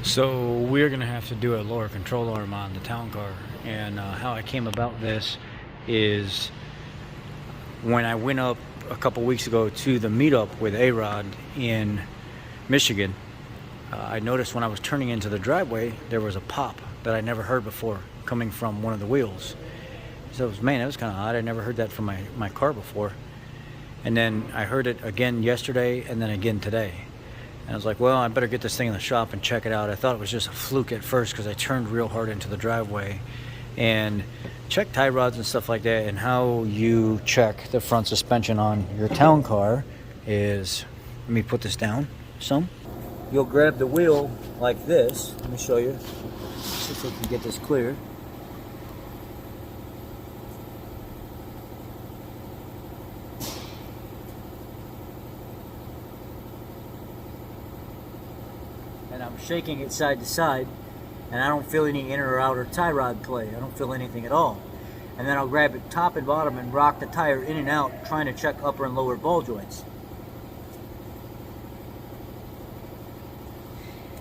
So we're gonna have to do a lower control arm on the town car, and how I came about this is when I went up a couple weeks ago to the meetup with A-Rod in Michigan. I noticed when I was turning into the driveway there was a pop that I never heard before coming from one of the wheels. So man, it was kind of odd. I never heard that from my car before. And then I heard it again yesterday and then again today. And I was like, well, I better get this thing in the shop and check it out. I thought it was just a fluke at first because I turned real hard into the driveway. And check tie rods and stuff like that. And how you check the front suspension on your town car is, let me put this down some. You'll grab the wheel like this. Let me show you. See if we can get this clear. And I'm shaking it side to side, and I don't feel any inner or outer tie rod play. I don't feel anything at all. And then I'll grab it top and bottom and rock the tire in and out, trying to check upper and lower ball joints.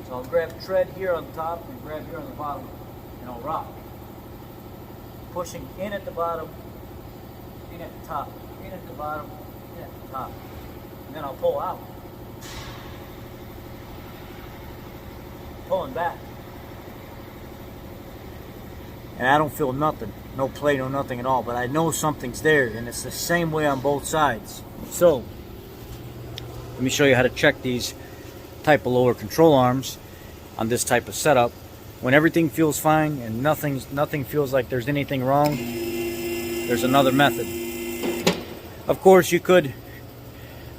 So I'll grab tread here on the top and grab here on the bottom, and I'll rock. Pushing in at the bottom, in at the top, in at the bottom, in at the top. And then I'll pull out. Pulling back. And I don't feel nothing. No play, no nothing at all. But I know something's there, and it's the same way on both sides. So, let me show you how to check these type of lower control arms on this type of setup. When everything feels fine and nothing feels like there's anything wrong, there's another method. Of course, you could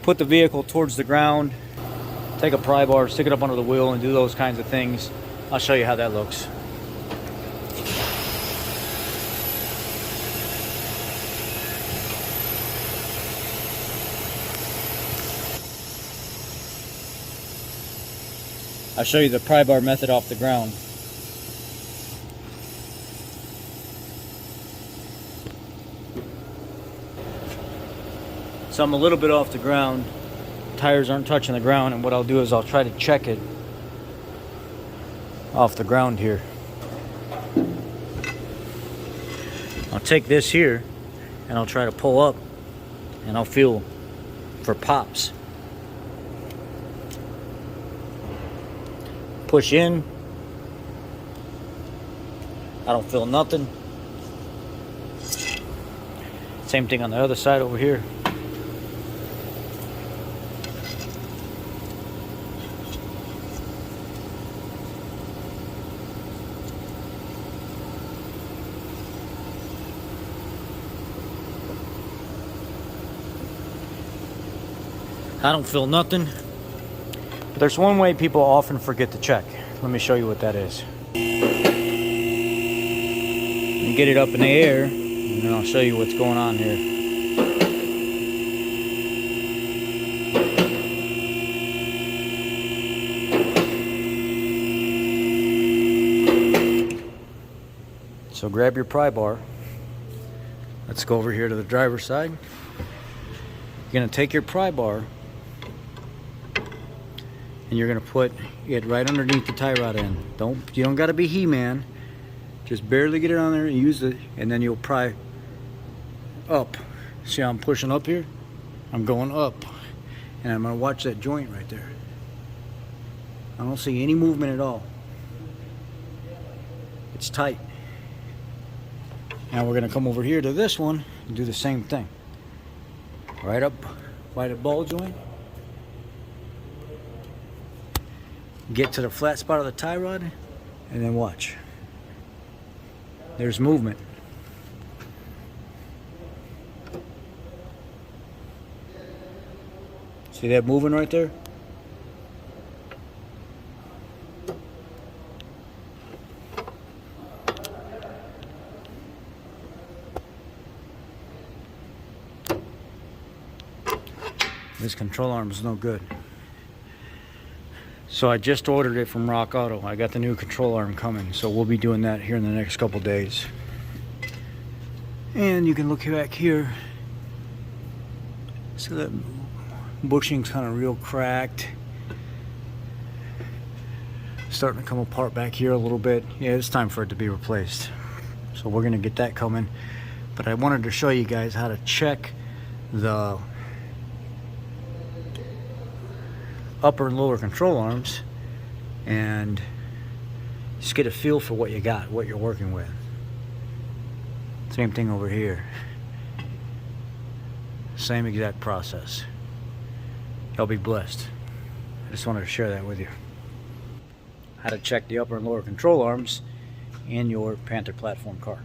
put the vehicle towards the ground, take a pry bar, stick it up under the wheel, and do those kinds of things. I'll show you how that looks. I'll show you the pry bar method off the ground. So I'm a little bit off the ground. Tires aren't touching the ground, and what I'll do is I'll try to check it off the ground here. I'll take this here and I'll try to pull up, and I'll feel for pops. Push in. I don't feel nothing. Same thing on the other side over here. I don't feel nothing. But there's one way people often forget to check. Let me show you what that is. And get it up in the air, and then I'll show you what's going on here. So grab your pry bar. Let's go over here to the driver's side. You're gonna take your pry bar and you're gonna put it right underneath the tie rod end. You don't gotta be He-Man. Just barely get it on there and use it, and then you'll pry up. See how I'm pushing up here? I'm going up, and I'm gonna watch that joint right there. I don't see any movement at all. It's tight. Now we're gonna come over here to this one and do the same thing. Right up by the ball joint. Get to the flat spot of the tie rod, and then watch. There's movement. See that moving right there? This control arm is no good. So I just ordered it from Rock Auto. I got the new control arm coming, so we'll be doing that here in the next couple days. And you can look back here. So that bushing's kind of real cracked. starting to come apart back here a little bit. Yeah, it's time for it to be replaced. So we're gonna get that coming. But I wanted to show you guys how to check the upper and lower control arms and just get a feel for what you got, what you're working with. Same thing over here. Same exact process. Y'all be blessed. I just wanted to share that with you. How to check the upper and lower control arms in your Panther platform car.